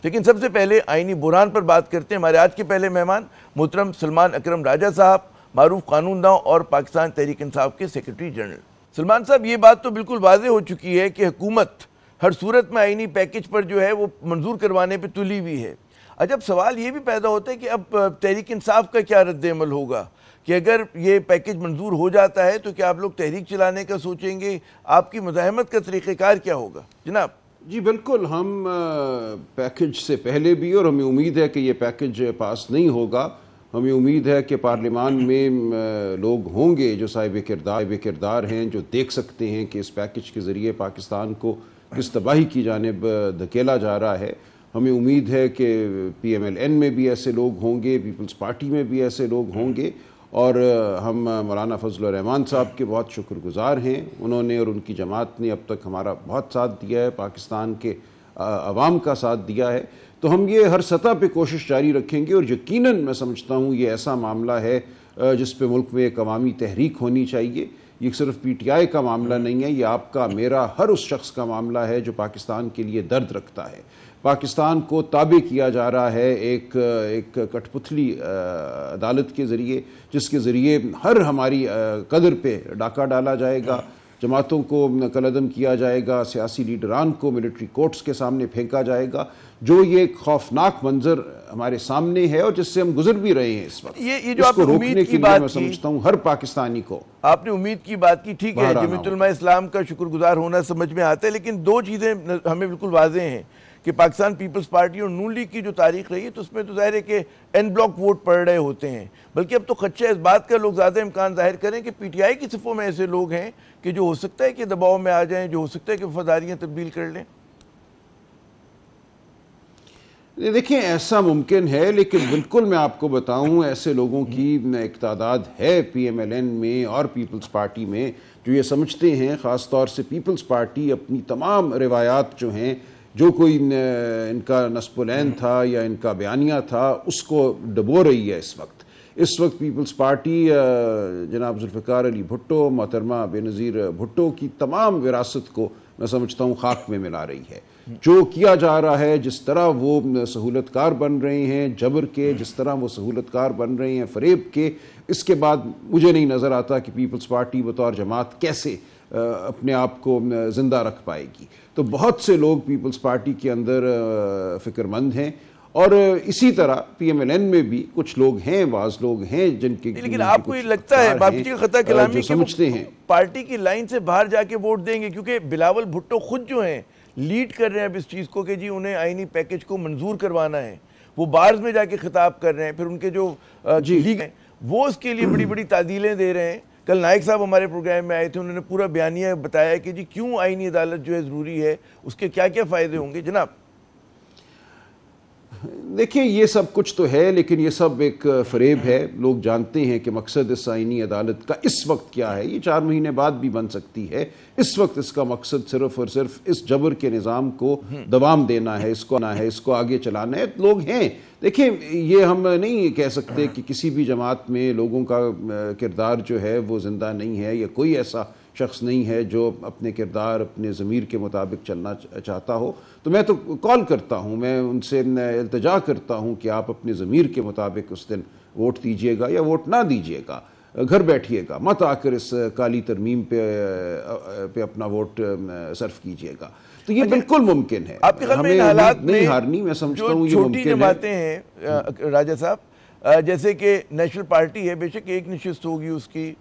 لیکن سب سے پہلے آئینی بحران پر بات کرتے ہیں. ہمارے آج کے پہلے مہمان محترم سلمان اکرم راجہ صاحب، معروف قانون داں اور پاکستان تحریک انصاف کے سیکرٹری جنرل. سلمان صاحب، یہ بات تو بالکل واضح ہو چکی ہے کہ حکومت ہر صورت میں آئینی پیکج پر جو ہے وہ منظور کروانے پہ تلی ہوئی ہے. اب سوال یہ بھی پیدا ہوتا ہے کہ اب تحریک انصاف کا کیا رد عمل ہوگا کہ اگر یہ پیکج منظور ہو جاتا ہے تو کیا آپ لوگ تحریک چلانے کا سوچیں گے؟ آپ کی مزاحمت کا طریقہ کار کیا ہوگا جناب؟ جی بالکل، ہم پیکج سے پہلے بھی، اور ہمیں امید ہے کہ یہ پیکج پاس نہیں ہوگا، ہمیں امید ہے کہ پارلیمان میں لوگ ہوں گے جو صاحب کردار ہیں، جو دیکھ سکتے ہیں کہ اس پیکج کے ذریعے پاکستان کو کس تباہی کی جانب دھکیلا جا رہا ہے. ہمیں امید ہے کہ پی ایم ایل این میں بھی ایسے لوگ ہوں گے، پیپلز پارٹی میں بھی ایسے لوگ ہوں گے، اور ہم مولانا فضل الرحمان صاحب کے بہت شکر گزار ہیں. انہوں نے اور ان کی جماعت نے اب تک ہمارا بہت ساتھ دیا ہے، پاکستان کے عوام کا ساتھ دیا ہے. تو ہم یہ ہر سطح پہ کوشش جاری رکھیں گے، اور یقیناً میں سمجھتا ہوں یہ ایسا معاملہ ہے جس پہ ملک میں ایک عوامی تحریک ہونی چاہیے. یہ صرف پی ٹی آئی کا معاملہ نہیں ہے، یہ آپ کا میرا ہر اس شخص کا معاملہ ہے جو پاکستان کے لیے درد رکھتا ہے. پاکستان کو تابع کیا جا رہا ہے ایک کٹ پتلی عدالت کے ذریعے، جس کے ذریعے ہر ہماری قدر پہ ڈاکہ ڈالا جائے گا، جماعتوں کو کالعدم کیا جائے گا، سیاسی لیڈران کو ملٹری کورٹس کے سامنے پھینکا جائے گا. جو یہ ایک خوفناک منظر ہمارے سامنے ہے اور جس سے ہم گزر بھی رہے ہیں اس وقت، یہ جو آپ نے امید کی بات کی، میں سمجھتا ہوں ہر پاکستانی کو، آپ نے امید کی بات کی، ٹھیک ہے، جمعیت علماء اسلام کا شکر گزار ہونا سمجھ میں آتا ہے، لیکن دو چیزیں ہمیں بالکل واضح ہیں کہ پاکستان پیپلز پارٹی اور نون لیگ کی جو تاریخ رہی ہے تو اس میں تو ظاہر ہے کہ این بلاک ووٹ پڑ رہے ہوتے ہیں. بلکہ اب تو خدشہ اس بات کا لوگ زیادہ امکان ظاہر کریں کہ پی ٹی آئی کی صفوں میں ایسے لوگ ہیں کہ جو ہو سکتا ہے کہ دباؤ میں آ جائیں، جو ہو سکتا ہے کہ وفاداریاں تبدیل کر لیں. دیکھیں، ایسا ممکن ہے، لیکن بالکل میں آپ کو بتاؤں ایسے لوگوں کی ایک تعداد ہے پی ایم ایل این میں اور پیپلز پارٹی میں جو یہ سمجھتے ہیں، خاص طور سے پیپلز پارٹی اپنی تمام روایات جو ہیں، جو کوئی ان کا نصب العین تھا یا ان کا بیانیہ تھا، اس کو ڈبو رہی ہے. اس وقت پیپلز پارٹی جناب ذوالفقار علی بھٹو، محترمہ بے نظیر بھٹو کی تمام وراثت کو میں سمجھتا ہوں خاک میں ملا رہی ہے. جو کیا جا رہا ہے، جس طرح وہ سہولت کار بن رہے ہیں جبر کے، جس طرح وہ سہولت کار بن رہے ہیں فریب کے، اس کے بعد مجھے نہیں نظر آتا کہ پیپلز پارٹی بطور جماعت کیسے اپنے آپ کو زندہ رکھ پائے گی. تو بہت سے لوگ پیپلز پارٹی کے اندر فکر مند ہیں، اور اسی طرح پی ایم ایل این میں بھی کچھ لوگ ہیں، بعض لوگ ہیں جن کے، لیکن آپ کو یہ لگتا ہے باپچی خطہ کلامی کہ سمجھتے ہیں پارٹی کی لائن سے باہر جا کے ووٹ دیں گے؟ کیونکہ بلاول بھٹو خود جو ہیں لیڈ کر رہے ہیں اب اس چیز کو کہ جی انہیں آئینی پیکج کو منظور کروانا ہے، وہ بارز میں جا کے خطاب کر رہے ہیں، پھر ان کے جو لیگ ہیں وہ اس کے لیے بڑی بڑی تعدیلیں دے رہے ہیں. کل نائک صاحب ہمارے پروگرام میں آئے تھے، انہوں نے پورا بیانیہ بتایا کہ جی کیوں آئینی عدالت جو ہے ضروری ہے، اس کے کیا کیا فائدے ہوں گے. جناب دیکھیں، یہ سب کچھ تو ہے، لیکن یہ سب ایک فریب ہے. لوگ جانتے ہیں کہ مقصد اس آئینی عدالت کا اس وقت کیا ہے. یہ 4 مہینے بعد بھی بن سکتی ہے. اس وقت اس کا مقصد صرف اور صرف اس جبر کے نظام کو دوام دینا ہے، اس کو آگے چلانا ہے. لوگ ہیں، دیکھیں، یہ ہم نہیں کہہ سکتے کہ کسی بھی جماعت میں لوگوں کا کردار جو ہے وہ زندہ نہیں ہے، یا کوئی ایسا شخص نہیں ہے جو اپنے کردار، اپنے ضمیر کے مطابق چلنا چاہتا ہو. تو میں تو کال کرتا ہوں، میں ان سے التجا کرتا ہوں کہ آپ اپنے ضمیر کے مطابق اس دن ووٹ دیجئے گا یا ووٹ نہ دیجئے گا، گھر بیٹھیے گا، مت آ کر اس کالی ترمیم پہ اپنا ووٹ صرف کیجئے گا. تو یہ بالکل ممکن ہے. آپ کے خیال میں ان حالات میں نہیں ہارنی، میں سمجھتا ہوں یہ ممکن ہے. چھوٹی جماعتیں ہیں راجہ صاحب، جیسے کہ نیشنل پارٹی ہے، بے شک ایک نشست ہوگی اس کی،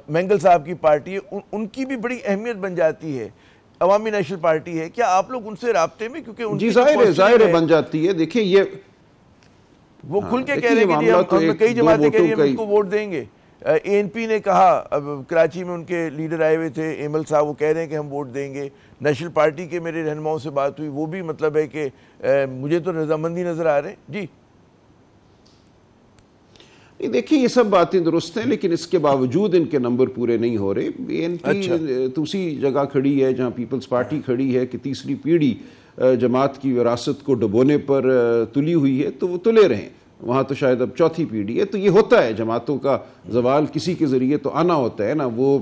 مینگل صاحب کی پارٹی ہے، ان کی بھی بڑی اہمیت بن جاتی ہے. عوامی نیشنل پارٹی ہے، کیا آپ لوگ ان سے رابطے میں؟ کیونکہ ان جی ظاہر بن جاتی ہے. دیکھیں، یہ وہ کھل کے کہہ رہے ہیں کہ ہم کئی جماعتیں کہہ رہی ہیں ہم ان کو ووٹ دیں گے. اے این پی نے کہا، اب کراچی میں ان کے لیڈر آئے ہوئے تھے ایمل صاحب، وہ کہہ رہے ہیں کہ ہم ووٹ دیں گے. نیشنل پارٹی کے میرے رہنماؤں سے بات ہوئی، وہ بھی مطلب ہے کہ مجھے تو رضامندی نظر آ رہے ہیں. جی دیکھیں، یہ سب باتیں درست ہیں، لیکن اس کے باوجود ان کے نمبر پورے نہیں ہو رہے. اے این پی دوسری جگہ کھڑی ہے جہاں پیپلز پارٹی کھڑی ہے کہ تیسری پیڑھی جماعت کی وراثت کو ڈبونے پر تلی ہوئی ہے، تو وہ تلے رہیں. وہاں تو شاید اب چوتھی پیڑھی ہے. تو یہ ہوتا ہے، جماعتوں کا زوال کسی کے ذریعے تو آنا ہوتا ہے نا. وہ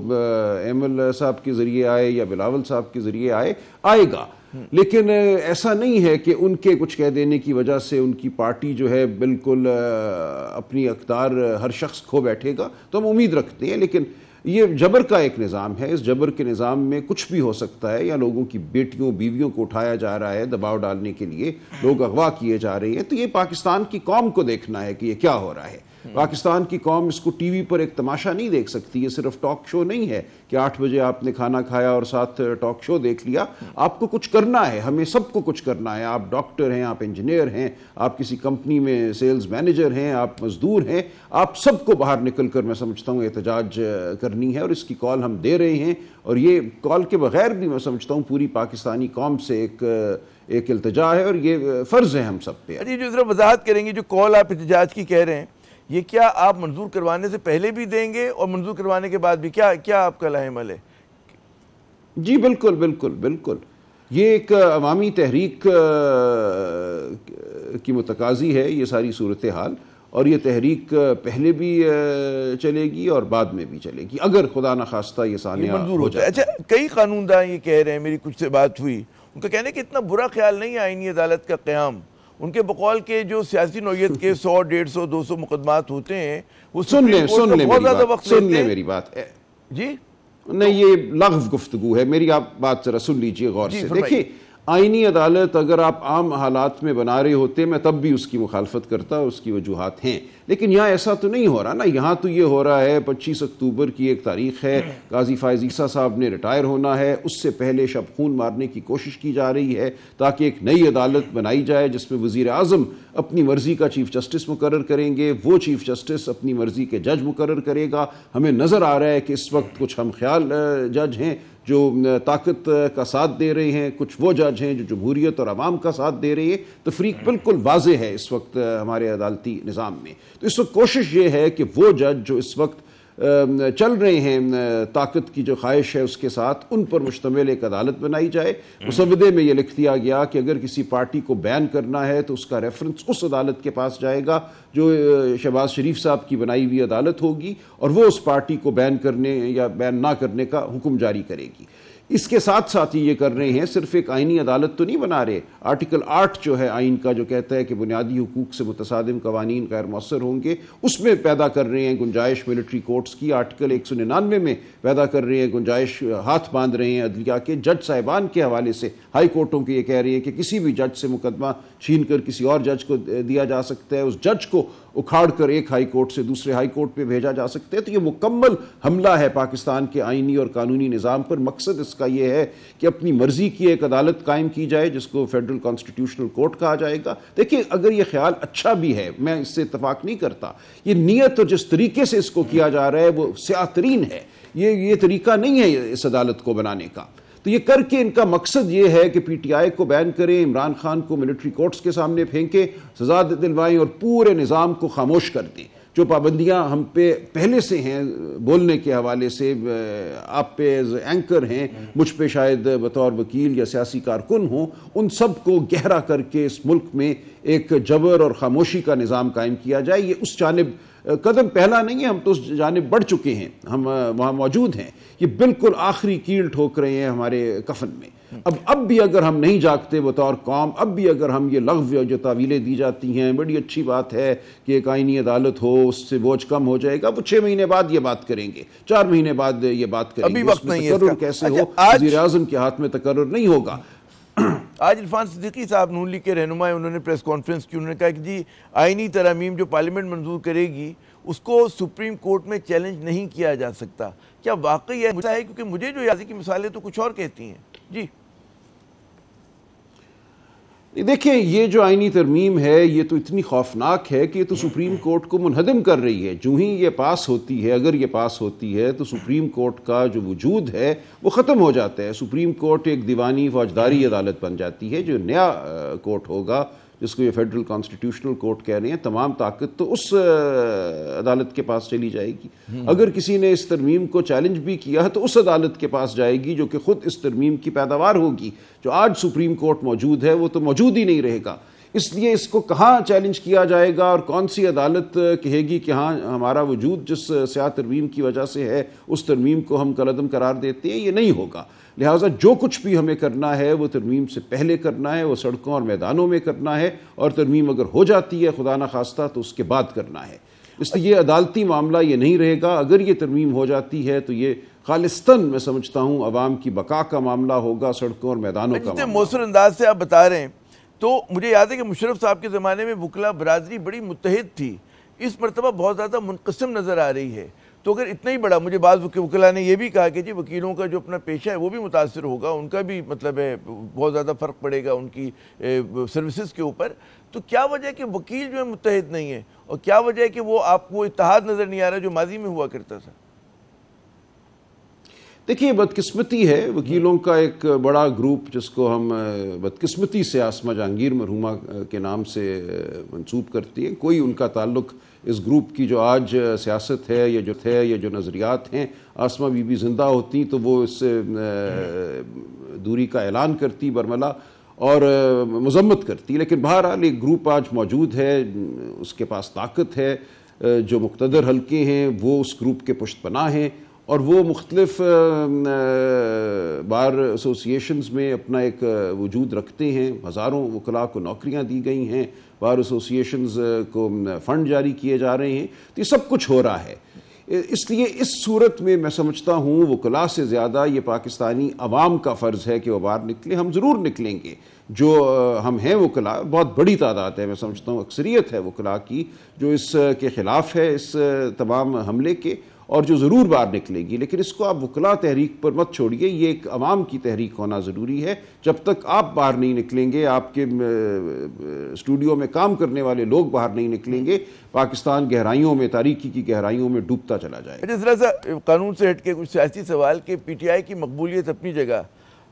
ایمل صاحب کے ذریعے آئے یا بلاول صاحب کے ذریعے آئے گا. لیکن ایسا نہیں ہے کہ ان کے کچھ کہہ دینے کی وجہ سے ان کی پارٹی جو ہے بالکل اپنی اقدار ہر شخص کھو بیٹھے گا، تو ہم امید رکھتے ہیں. لیکن یہ جبر کا ایک نظام ہے، اس جبر کے نظام میں کچھ بھی ہو سکتا ہے، یا لوگوں کی بیٹیوں بیویوں کو اٹھایا جا رہا ہے دباؤ ڈالنے کے لیے، لوگ اغوا کیے جا رہے ہیں. تو یہ پاکستان کی قوم کو دیکھنا ہے کہ یہ کیا ہو رہا ہے. پاکستان کی قوم اس کو ٹی وی پر ایک تماشا نہیں دیکھ سکتی. یہ صرف ٹاک شو نہیں ہے کہ 8 بجے آپ نے کھانا کھایا اور ساتھ ٹاک شو دیکھ لیا. آپ کو کچھ کرنا ہے، ہمیں سب کو کچھ کرنا ہے. آپ ڈاکٹر ہیں، آپ انجینئر ہیں، آپ کسی کمپنی میں سیلز مینیجر ہیں، آپ مزدور ہیں، آپ سب کو باہر نکل کر میں سمجھتا ہوں احتجاج کرنی ہے، اور اس کی کال ہم دے رہے ہیں. اور یہ کال کے بغیر بھی میں سمجھتا ہوں پوری پاکستانی قوم سے ایک التجا ہے، اور یہ فرض ہے ہم سب پہ. جو ذرا وضاحت کریں گے، جو کال آپ احتجاج کی کہہ رہے ہیں، یہ کیا آپ منظور کروانے سے پہلے بھی دیں گے اور منظور کروانے کے بعد بھی؟ کیا آپ کا لائحہ عمل ہے؟ جی بالکل بالکل بالکل. یہ ایک عوامی تحریک کی متقاضی ہے یہ ساری صورتحال، اور یہ تحریک پہلے بھی چلے گی اور بعد میں بھی چلے گی اگر خدا نخواستہ یہ سانحہ ہو جائے. اچھا، کئی قانون داں یہ کہہ رہے ہیں، میری کچھ سے بات ہوئی، ان کا کہنا ہے کہ اتنا برا خیال نہیں ہے آئینی عدالت کا قیام. ان کے بقول کے جو سیاسی نوعیت کے 100 150 200 مقدمات ہوتے ہیں وہ سن لیں بہت زیادہ وقت لیتے ہیں. سن لیں میری بات. جی نہیں، یہ لغو گفتگو ہے. میری آپ بات ذرا سن لیجئے غور سے. دیکھیں، آئینی عدالت اگر آپ عام حالات میں بنا رہے ہوتے میں تب بھی اس کی مخالفت کرتا، اس کی وجوہات ہیں. لیکن یہاں ایسا تو نہیں ہو رہا نا. یہاں تو یہ ہو رہا ہے 25 اکتوبر کی ایک تاریخ ہے، قاضی فائز عیسیٰ صاحب نے ریٹائر ہونا ہے. اس سے پہلے شب خون مارنے کی کوشش کی جا رہی ہے تاکہ ایک نئی عدالت بنائی جائے جس میں وزیر اعظم اپنی مرضی کا چیف جسٹس مقرر کریں گے، وہ چیف جسٹس اپنی مرضی کے جج مقرر کرے گا. ہمیں نظر آ رہا ہے کہ اس وقت کچھ ہم خیال جج ہیں جو طاقت کا ساتھ دے رہے ہیں، کچھ وہ جج ہیں جو جمہوریت اور عوام کا ساتھ دے رہے ہیں. تفریق بالکل واضح ہے اس وقت ہمارے عدالتی نظام میں. تو اس وقت کوشش یہ ہے کہ وہ جج جو اس وقت چل رہے ہیں طاقت کی جو خواہش ہے اس کے ساتھ، ان پر مشتمل ایک عدالت بنائی جائے. مسودے میں یہ لکھ دیا گیا کہ اگر کسی پارٹی کو بین کرنا ہے تو اس کا ریفرنس اس عدالت کے پاس جائے گا جو شہباز شریف صاحب کی بنائی ہوئی عدالت ہوگی، اور وہ اس پارٹی کو بین کرنے یا بین نہ کرنے کا حکم جاری کرے گی. اس کے ساتھ ساتھ یہ کر رہے ہیں، صرف ایک آئینی عدالت تو نہیں بنا رہے. آرٹیکل 8 جو ہے آئین کا، جو کہتا ہے کہ بنیادی حقوق سے متصادم قوانین غیر مؤثر ہوں گے، اس میں پیدا کر رہے ہیں گنجائش ملٹری کورٹس کی. آرٹیکل 199 میں پیدا کر رہے ہیں گنجائش، ہاتھ باندھ رہے ہیں عدلیہ کے جج صاحبان کے حوالے سے. ہائی کورٹوں کے یہ کہہ رہے ہیں کہ کسی بھی جج سے مقدمہ چھین کر کسی اور جج کو دیا جا سکتا ہے، اس جج کو اکھاڑ کر ایک ہائی کورٹ سے دوسرے ہائی کورٹ پہ بھیجا جا سکتا ہے. تو یہ مکمل حملہ ہے پاکستان کے آئینی اور قانونی نظام پر. مقصد اس کا یہ ہے کہ اپنی مرضی کی ایک عدالت قائم کی جائے جس کو فیڈرل کانسٹیٹیوشنل کورٹ کہا جائے گا. دیکھیں، اگر یہ خیال اچھا بھی ہے، میں اس سے اتفاق نہیں کرتا، یہ نیت اور جس طریقے سے اس کو کیا جا رہا ہے وہ سیاہ ترین ہے. یہ طریقہ نہیں ہے اس عدالت کو بنانے کا. تو یہ کر کے ان کا مقصد یہ ہے کہ پی ٹی آئی کو بین کریں، عمران خان کو ملٹری کورٹس کے سامنے پھینکیں، سزا دلوائیں اور پورے نظام کو خاموش کر دیں. جو پابندیاں ہم پہ پہلے سے ہیں بولنے کے حوالے سے، آپ پہ ایز اینکر ہیں، مجھ پہ شاید بطور وکیل یا سیاسی کارکن ہوں، ان سب کو گہرا کر کے اس ملک میں ایک جبر اور خاموشی کا نظام قائم کیا جائے. یہ اس جانب قدم پہلا نہیں ہے، ہم تو اس جانب بڑھ چکے ہیں، ہم وہاں موجود ہیں. یہ بالکل آخری کیل ٹھوک رہے ہیں ہمارے کفن میں. اب بھی اگر ہم نہیں جاگتے بطور قوم، اب بھی اگر ہم یہ لغو جو تعویلیں دی جاتی ہیں، بڑی اچھی بات ہے کہ ایک آئینی عدالت ہو، اس سے بوجھ کم ہو جائے گا، وہ 6 مہینے بعد یہ بات کریں گے، 4 مہینے بعد یہ بات کریں گے. ابھی وقت نہیں ہے. تقرر کیسے ہو؟ وزیر اعظم کے ہاتھ میں تقرر نہیں ہوگا. آج عرفان صدیقی صاحب نون لیگ کے رہنما ہیں، انہوں نے پریس کانفرنس کی، انہوں نے کہا کہ جی آئینی ترامیم جو پارلیمنٹ منظور کرے گی اس کو سپریم کورٹ میں چیلنج نہیں کیا جا سکتا. کیا واقعی ہے؟ کیونکہ مجھے جو یاد کی مثالیں تو کچھ اور کہتی ہیں. جی دیکھیں، یہ جو آئینی ترمیم ہے یہ تو اتنی خوفناک ہے کہ یہ تو سپریم کورٹ کو منہدم کر رہی ہے. جو ہی یہ پاس ہوتی ہے، اگر یہ پاس ہوتی ہے تو سپریم کورٹ کا جو وجود ہے وہ ختم ہو جاتا ہے. سپریم کورٹ ایک دیوانی فوجداری عدالت بن جاتی ہے. جو نیا کورٹ ہوگا جس کو یہ فیڈرل کانسٹیٹیوشنل کورٹ کہہ رہے ہیں، تمام طاقت تو اس عدالت کے پاس چلی جائے گی. اگر کسی نے اس ترمیم کو چیلنج بھی کیا تو اس عدالت کے پاس جائے گی جو کہ خود اس ترمیم کی پیداوار ہوگی. جو آج سپریم کورٹ موجود ہے وہ تو موجود ہی نہیں رہے گا. اس لیے اس کو کہاں چیلنج کیا جائے گا اور کون سی عدالت کہے گی کہ ہاں ہمارا وجود جس سیاہ ترمیم کی وجہ سے ہے اس ترمیم کو ہم کالعدم قرار دیتے ہیں، یہ نہیں ہوگا۔ لہٰذا جو کچھ بھی ہمیں کرنا ہے وہ ترمیم سے پہلے کرنا ہے، وہ سڑکوں اور میدانوں میں کرنا ہے، اور ترمیم اگر ہو جاتی ہے خدا نخواستہ تو اس کے بعد کرنا ہے۔ اس لیے یہ عدالتی معاملہ یہ نہیں رہے گا۔ اگر یہ ترمیم ہو جاتی ہے تو یہ خالصتاً میں سمجھتا ہوں عوام کی بقا کا معاملہ ہوگا، سڑکوں اور میدانوں کا معاملہ۔ مؤثر انداز سے آپ بتا رہے ہیں تو مجھے یاد ہے کہ مشرف صاحب کے زمانے میں وکلا برادری بڑی متحد تھی، اس مرتبہ بہت زیادہ منقسم نظر آ رہی ہے۔ تو اگر اتنا ہی بڑا، مجھے بعض وکلاء نے یہ بھی کہا کہ جی وکیلوں کا جو اپنا پیشہ ہے وہ بھی متاثر ہوگا، ان کا بھی مطلب ہے بہت زیادہ فرق پڑے گا ان کی سروسز کے اوپر، تو کیا وجہ ہے کہ وکیل جو ہے متحد نہیں ہے، اور کیا وجہ ہے کہ وہ آپ کو اتحاد نظر نہیں آ رہا جو ماضی میں ہوا کرتا تھا؟ دیکھیے بدقسمتی ہے، وکیلوں کا ایک بڑا گروپ جس کو ہم بدقسمتی سے آسمہ جہانگیر مرحومہ کے نام سے منسوب کرتی ہیں، کوئی ان کا تعلق اس گروپ کی جو آج سیاست ہے یا جو نظریات ہیں، آسمہ بی بی زندہ ہوتی تو وہ اس سے دوری کا اعلان کرتی برملا اور مذمت کرتی، لیکن بہرحال ایک گروپ آج موجود ہے، اس کے پاس طاقت ہے، جو مقتدر حلقے ہیں وہ اس گروپ کے پشت پناہ ہیں، اور وہ مختلف بار ایسوسیشنز میں اپنا ایک وجود رکھتے ہیں۔ ہزاروں وکلاء کو نوکریاں دی گئی ہیں، بار ایسوسیشنز کو فنڈ جاری کیے جا رہے ہیں، تو یہ سب کچھ ہو رہا ہے۔ اس لیے اس صورت میں میں سمجھتا ہوں وکلاء سے زیادہ یہ پاکستانی عوام کا فرض ہے کہ وہ باہر نکلیں۔ ہم ضرور نکلیں گے، جو ہم ہیں وکلاء، بہت بڑی تعداد ہے، میں سمجھتا ہوں اکثریت ہے وکلاء کی جو اس کے خلاف ہے، اس تمام حملے کے، اور جو ضرور باہر نکلے گی، لیکن اس کو آپ وکلاء تحریک پر مت چھوڑیے، یہ ایک عوام کی تحریک ہونا ضروری ہے۔ جب تک آپ باہر نہیں نکلیں گے، آپ کے اسٹوڈیو میں کام کرنے والے لوگ باہر نہیں نکلیں گے، پاکستان گہرائیوں میں، تاریکی کی گہرائیوں میں ڈوبتا چلا جائے گا۔ جس طرح سے قانون سے ہٹ کے کچھ سیاسی سوال کہ پی ٹی آئی کی مقبولیت اپنی جگہ،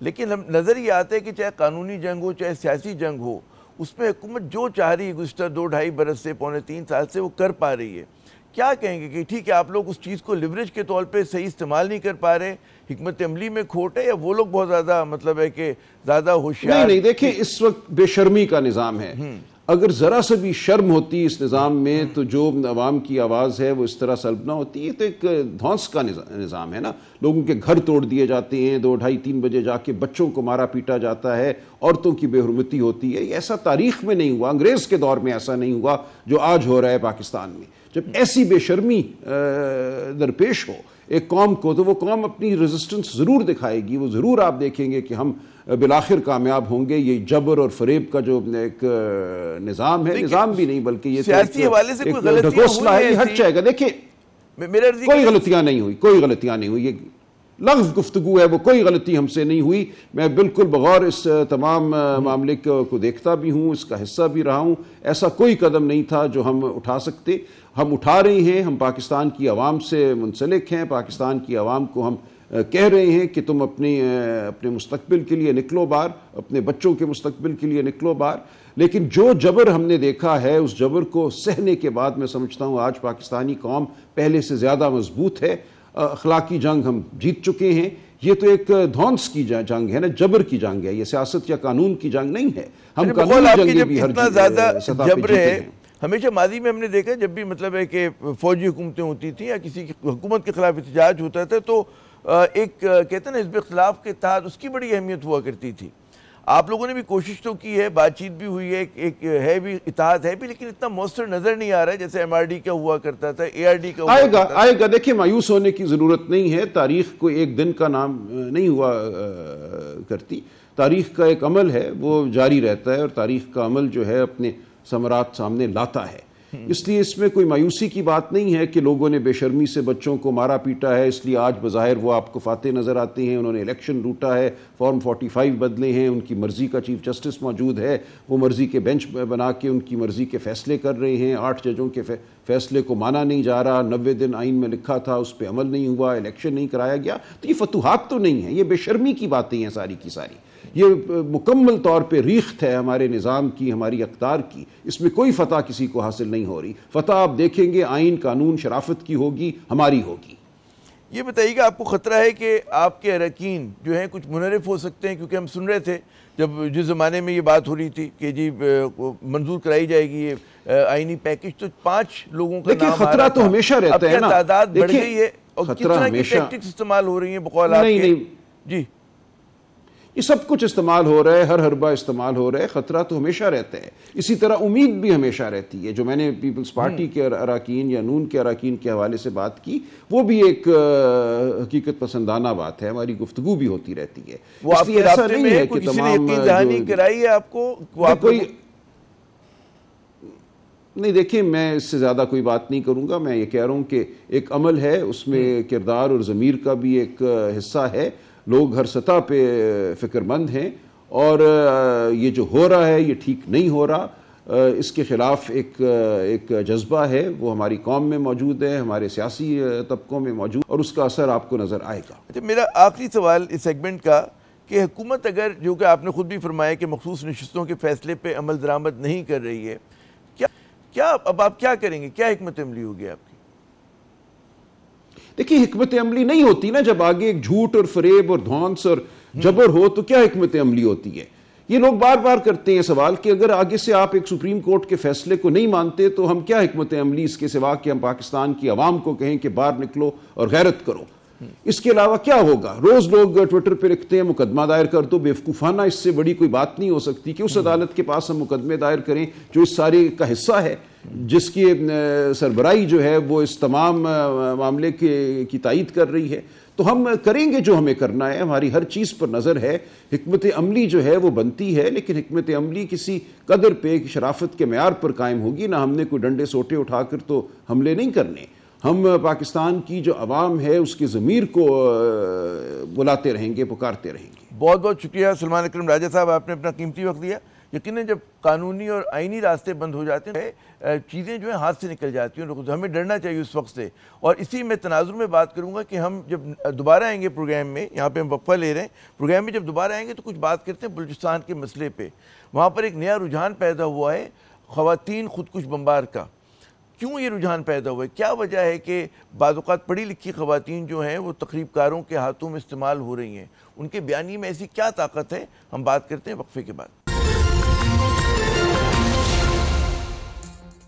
لیکن ہم نظر یہ آتا ہے کہ چاہے قانونی جنگ ہو چاہے سیاسی جنگ ہو، اس میں حکومت جو چاہ رہی ہے گزشتہ 2-2.5 برس سے، 2.25 سال سے وہ کر پا رہی ہے۔ کیا کہیں گے کہ ٹھیک ہے آپ لوگ اس چیز کو لیوریج کے طور پہ صحیح استعمال نہیں کر پا رہے، حکمت عملی میں کھوٹ ہے، یا وہ لوگ بہت زیادہ مطلب ہے کہ زیادہ ہوشیار؟ نہیں، دیکھیں اس وقت بے شرمی کا نظام ہے۔ اگر ذرا سے بھی شرم ہوتی اس نظام میں تو جو عوام کی آواز ہے وہ اس طرح سلب نہ ہوتی۔ یہ تو ایک دھونس کا نظام ہے نا، لوگوں کے گھر توڑ دیے جاتے ہیں، 2-2.5-3 بجے جا کے بچوں کو مارا پیٹا جاتا ہے، عورتوں کی بے حرمتی ہوتی ہے۔ یہ ایسا تاریخ میں نہیں ہوا، انگریز کے دور میں ایسا نہیں ہوا جو آج ہو رہا ہے پاکستان میں۔ جب ایسی بے شرمی درپیش ہو ایک قوم کو تو وہ قوم اپنی ریزسٹنس ضرور دکھائے گی، وہ ضرور آپ دیکھیں گے کہ ہم بالآخر کامیاب ہوں گے۔ یہ جبر اور فریب کا جو ایک نظام ہے، نظام بھی نہیں بلکہ یہ سیاسی حوالے سے کوئی غلطیاں ہوئی ہیں، ہٹ جائے گا۔ دیکھیں کوئی غلطیاں نہیں ہوئی، یہ لغو گفتگو ہے، وہ کوئی غلطی ہم سے نہیں ہوئی۔ میں بالکل بغور اس تمام معاملے کو دیکھتا بھی ہوں، اس کا حصہ بھی رہا ہوں۔ ایسا کوئی قدم نہیں تھا جو ہم اٹھا سکتے، ہم اٹھا رہے ہیں۔ ہم پاکستان کی عوام سے منسلک ہیں، پاکستان کی عوام کو ہم کہہ رہے ہیں کہ تم اپنے مستقبل کے لیے نکلو باہر، اپنے بچوں کے مستقبل کے لیے نکلو باہر۔ لیکن جو جبر ہم نے دیکھا ہے اس جبر کو سہنے کے بعد میں سمجھتا ہوں آج پاکستانی قوم پہلے سے زیادہ مضبوط ہے۔ اخلاقی جنگ ہم جیت چکے ہیں۔ یہ تو ایک دھونس کی جنگ ہے نا، جبر کی جنگ ہے، یہ سیاست یا قانون کی جنگ نہیں ہے۔ ہم قانون جنگیں بھی ہر سطح پہ جیتے ہیں۔ ہمیشہ ماضی میں ہم نے دیکھا جب بھی مطلب ہے کہ فوجی حکومتیں ہوتی تھیں یا کسی کی حکومت کے خلاف احتجاج ہوتا تھا تو ایک کہتے ہیں نا حزب اختلاف کے اتحاد، اس کی بڑی اہمیت ہوا کرتی تھی۔ آپ لوگوں نے بھی کوشش تو کی ہے، بات چیت بھی ہوئی ہے، ایک ہے بھی اتحاد ہے بھی، لیکن اتنا مؤثر نظر نہیں آ رہا ہے جیسے ایم آر ڈی کا ہوا کرتا تھا، اے آر ڈی کا ہوا کرتا تھا۔ آئے گا۔ دیکھیں مایوس ہونے کی ضرورت نہیں ہے، تاریخ کو ایک دن کا نام نہیں ہوا کرتی، تاریخ کا ایک عمل ہے وہ جاری رہتا ہے، اور تاریخ کا عمل جو ہے اپنے ثمرات سامنے لاتا ہے۔ اس لیے اس میں کوئی مایوسی کی بات نہیں ہے کہ لوگوں نے بے شرمی سے بچوں کو مارا پیٹا ہے، اس لیے آج بظاہر وہ آپ کو فاتح نظر آتے ہیں۔ انہوں نے الیکشن لوٹا ہے، فارم 45 بدلے ہیں، ان کی مرضی کا چیف جسٹس موجود ہے، وہ مرضی کے بینچ بنا کے ان کی مرضی کے فیصلے کر رہے ہیں۔ 8 ججوں کے فیصلے کو مانا نہیں جا رہا، 90 دن آئین میں لکھا تھا اس پہ عمل نہیں ہوا، الیکشن نہیں کرایا گیا۔ تو یہ فتوحات تو نہیں ہیں، یہ بے شرمی کی باتیں ہیں ساری کی ساری۔ یہ مکمل طور پہ ریخت ہے ہمارے نظام کی، ہماری اقدار کی۔ اس میں کوئی فتح کسی کو حاصل نہیں ہو رہی۔ فتح آپ دیکھیں گے آئین، قانون، شرافت کی ہوگی، ہماری ہوگی۔ یہ بتائیے کہ آپ کو خطرہ ہے کہ آپ کے اراکین جو ہیں کچھ منحرف ہو سکتے ہیں؟ کیونکہ ہم سن رہے تھے جس زمانے میں یہ بات ہو رہی تھی کہ جی منظور کرائی جائے گی یہ آئینی پیکج، تو 5 لوگوں کا نام آ رہا تھا۔ خطرہ تو ہمیشہ رہتا ہے نا، تعداد بڑھ گئی ہے اور کس طرح کی ٹیکٹکس استعمال ہو رہی ہیں بقول آپ کے؟ جی یہ سب کچھ استعمال ہو رہا ہے، ہر حربہ استعمال ہو رہا ہے، خطرہ تو ہمیشہ رہتا ہے، اسی طرح امید بھی ہمیشہ رہتی ہے۔ جو میں نے پیپلز پارٹی کے اراکین یا نون کے اراکین کے حوالے سے بات کی، وہ بھی ایک حقیقت پسندانہ بات ہے، ہماری گفتگو بھی ہوتی رہتی ہے۔ وہ آپ کے رابطے میں ہے؟ کسی نے یقین دہانی کرائی ہے آپ کو؟ نہیں دیکھیں، میں اس سے زیادہ کوئی بات نہیں کروں گا، میں یہ کہہ رہا ہوں کہ ایک عمل ہے، اس میں کردار اور ضمیر کا بھی ایک حصہ ہے، لوگ ہر سطح پہ فکر مند ہیں، اور یہ جو ہو رہا ہے یہ ٹھیک نہیں ہو رہا، اس کے خلاف ایک جذبہ ہے، وہ ہماری قوم میں موجود ہے، ہمارے سیاسی طبقوں میں موجود، اور اس کا اثر آپ کو نظر آئے گا۔ میرا آخری سوال اس سیگمنٹ کا کہ حکومت اگر، جو کہ آپ نے خود بھی فرمایا کہ مخصوص نشستوں کے فیصلے پہ عمل درآمد نہیں کر رہی ہے، اب آپ کیا کریں گے؟ کیا حکمت عملی ہوگی آپ کی؟ دیکھیں، حکمت عملی نہیں ہوتی نا جب آگے ایک جھوٹ اور فریب اور دھونس اور جبر ہو، تو کیا حکمت عملی ہوتی ہے؟ یہ لوگ بار بار کرتے ہیں سوال کہ اگر آگے سے آپ ایک سپریم کورٹ کے فیصلے کو نہیں مانتے تو ہم کیا حکمت عملی اس کے سوا کہ ہم پاکستان کی عوام کو کہیں کہ باہر نکلو اور غیرت کرو؟ اس کے علاوہ کیا ہوگا؟ روز لوگ ٹویٹر پہ لکھتے ہیں مقدمہ دائر کر دو، بیوقوفانہ، اس سے بڑی کوئی بات نہیں ہو سکتی کہ اس عدالت کے پاس ہم مقدمے دائر کریں جو اس سارے کا حصہ ہے، جس کی سربراہی جو ہے وہ اس تمام معاملے کی تائید کر رہی ہے۔ تو ہم کریں گے جو ہمیں کرنا ہے، ہماری ہر چیز پر نظر ہے، حکمت عملی جو ہے وہ بنتی ہے، لیکن حکمت عملی کسی قدر پہ شرافت کے معیار پر قائم ہوگی، نہ ہم نے کوئی ڈنڈے سوٹے اٹھا کر تو حملے نہیں کرنے۔ ہم پاکستان کی جو عوام ہے اس کی ضمیر کو بلاتے رہیں گے، پکارتے رہیں گے۔ بہت بہت شکریہ سلمان اکرم راجہ صاحب، آپ نے اپنا قیمتی وقت دیا۔ یقیناً جب قانونی اور آئینی راستے بند ہو جاتے ہیں، چیزیں جو ہیں ہاتھ سے نکل جاتی ہیں، ہمیں ڈرنا چاہیے اس وقت سے۔ اور اسی میں تناظر میں بات کروں گا کہ ہم جب دوبارہ آئیں گے پروگرام میں، یہاں پہ ہم وقفہ لے رہے ہیں، پروگرام میں جب دوبارہ آئیں گے تو کچھ بات کرتے ہیں بلوچستان کے مسئلے پہ۔ وہاں پر ایک نیا رجحان پیدا ہوا ہے خواتین خودکش بمبار کا۔ کیوں یہ رجحان پیدا ہوا ہے؟ کیا وجہ ہے کہ بعض اوقات پڑھی لکھی خواتین جو ہیں وہ تخریب کاروں کے ہاتھوں میں استعمال ہو رہی ہیں؟ ان کے بیانی میں ایسی کیا طاقت ہے؟ ہم بات کرتے ہیں وقفے کے بعد۔